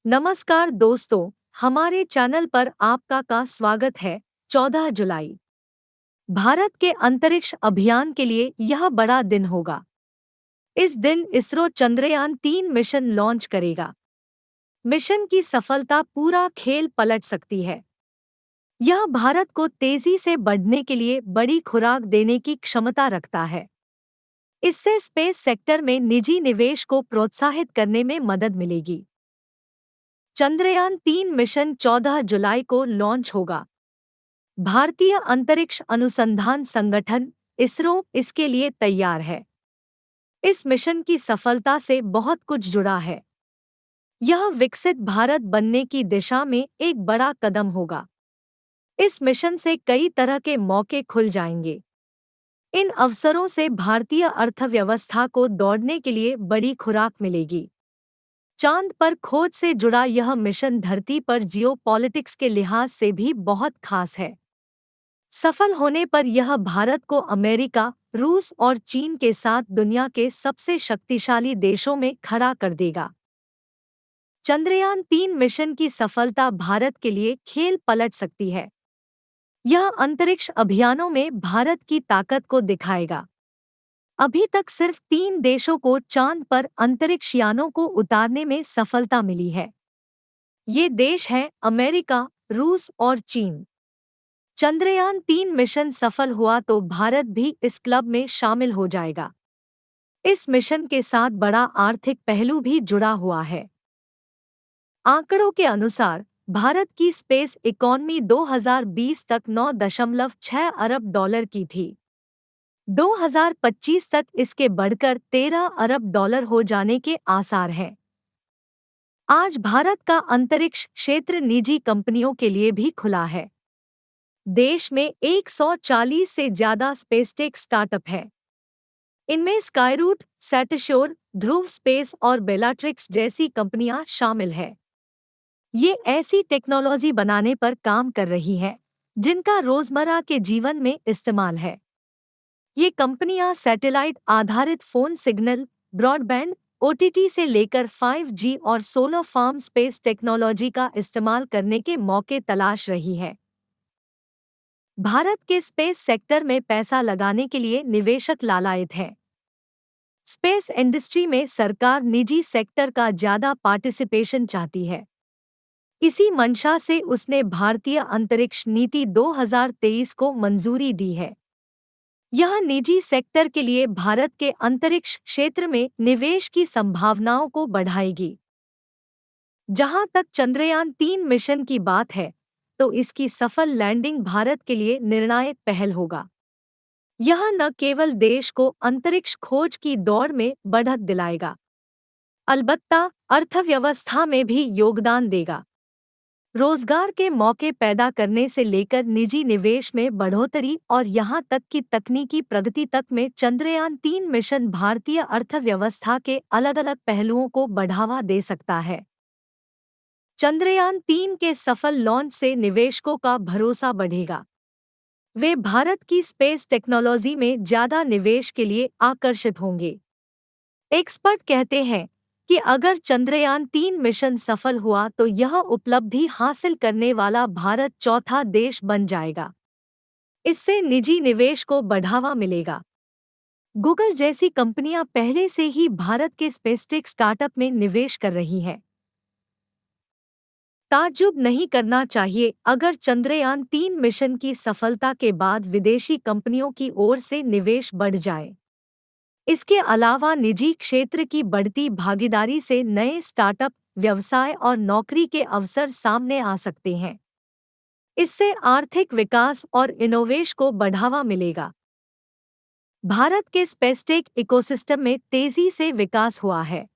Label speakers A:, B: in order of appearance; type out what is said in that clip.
A: नमस्कार दोस्तों, हमारे चैनल पर आपका का स्वागत है। 14 जुलाई भारत के अंतरिक्ष अभियान के लिए यह बड़ा दिन होगा। इस दिन इसरो चंद्रयान-3 मिशन लॉन्च करेगा। मिशन की सफलता पूरा खेल पलट सकती है। यह भारत को तेजी से बढ़ने के लिए बड़ी खुराक देने की क्षमता रखता है। इससे स्पेस सेक्टर में निजी निवेश को प्रोत्साहित करने में मदद मिलेगी। चंद्रयान-3 मिशन 14 जुलाई को लॉन्च होगा। भारतीय अंतरिक्ष अनुसंधान संगठन इसरो इसके लिए तैयार है। इस मिशन की सफलता से बहुत कुछ जुड़ा है। यह विकसित भारत बनने की दिशा में एक बड़ा कदम होगा। इस मिशन से कई तरह के मौके खुल जाएंगे। इन अवसरों से भारतीय अर्थव्यवस्था को दौड़ने के लिए बड़ी खुराक मिलेगी। चांद पर खोज से जुड़ा यह मिशन धरती पर जियोपॉलिटिक्स के लिहाज से भी बहुत खास है। सफल होने पर यह भारत को अमेरिका, रूस और चीन के साथ दुनिया के सबसे शक्तिशाली देशों में खड़ा कर देगा। चंद्रयान-3 मिशन की सफलता भारत के लिए खेल पलट सकती है। यह अंतरिक्ष अभियानों में भारत की ताकत को दिखाएगा। अभी तक सिर्फ 3 देशों को चांद पर अंतरिक्ष यानों को उतारने में सफलता मिली है। ये देश हैं अमेरिका, रूस और चीन। चंद्रयान-3 मिशन सफल हुआ तो भारत भी इस क्लब में शामिल हो जाएगा। इस मिशन के साथ बड़ा आर्थिक पहलू भी जुड़ा हुआ है। आंकड़ों के अनुसार भारत की स्पेस इकॉनमी 2020 तक 9.6 अरब डॉलर की थी। 2025 तक इसके बढ़कर 13 अरब डॉलर हो जाने के आसार हैं। आज भारत का अंतरिक्ष क्षेत्र निजी कंपनियों के लिए भी खुला है। देश में 140 से ज्यादा स्पेसटेक स्टार्टअप हैं। इनमें स्काईरूट, सैटश्योर, ध्रुव स्पेस और बेलाट्रिक्स जैसी कंपनियां शामिल हैं। ये ऐसी टेक्नोलॉजी बनाने पर काम कर रही हैं जिनका रोजमर्रा के जीवन में इस्तेमाल है। ये कंपनियां सैटेलाइट आधारित फोन सिग्नल, ब्रॉडबैंड, ओटीटी से लेकर 5G और सोलर फार्म स्पेस टेक्नोलॉजी का इस्तेमाल करने के मौके तलाश रही है। भारत के स्पेस सेक्टर में पैसा लगाने के लिए निवेशक लालायित हैं। स्पेस इंडस्ट्री में सरकार निजी सेक्टर का ज्यादा पार्टिसिपेशन चाहती है। इसी मंशा से उसने भारतीय अंतरिक्ष नीति 2023 को मंजूरी दी है। यह निजी सेक्टर के लिए भारत के अंतरिक्ष क्षेत्र में निवेश की संभावनाओं को बढ़ाएगी। जहां तक चंद्रयान-3 मिशन की बात है, तो इसकी सफल लैंडिंग भारत के लिए निर्णायक पहल होगा। यह न केवल देश को अंतरिक्ष खोज की दौड़ में बढ़त दिलाएगा, अलबत्ता अर्थव्यवस्था में भी योगदान देगा। रोजगार के मौके पैदा करने से लेकर निजी निवेश में बढ़ोतरी और यहां तक कि तकनीकी प्रगति तक में चंद्रयान-3 मिशन भारतीय अर्थव्यवस्था के अलग-अलग पहलुओं को बढ़ावा दे सकता है। चंद्रयान-3 के सफल लॉन्च से निवेशकों का भरोसा बढ़ेगा। वे भारत की स्पेस टेक्नोलॉजी में ज्यादा निवेश के लिए आकर्षित होंगे। एक्सपर्ट कहते हैं कि अगर चंद्रयान-3 मिशन सफल हुआ तो यह उपलब्धि हासिल करने वाला भारत चौथा देश बन जाएगा। इससे निजी निवेश को बढ़ावा मिलेगा। गूगल जैसी कंपनियां पहले से ही भारत के स्पेसटेक स्टार्टअप में निवेश कर रही हैं। ताज्जुब नहीं करना चाहिए अगर चंद्रयान-3 मिशन की सफलता के बाद विदेशी कंपनियों की ओर से निवेश बढ़ जाए। इसके अलावा निजी क्षेत्र की बढ़ती भागीदारी से नए स्टार्टअप, व्यवसाय और नौकरी के अवसर सामने आ सकते हैं। इससे आर्थिक विकास और इनोवेशन को बढ़ावा मिलेगा। भारत के स्पेसटेक इकोसिस्टम में तेजी से विकास हुआ है।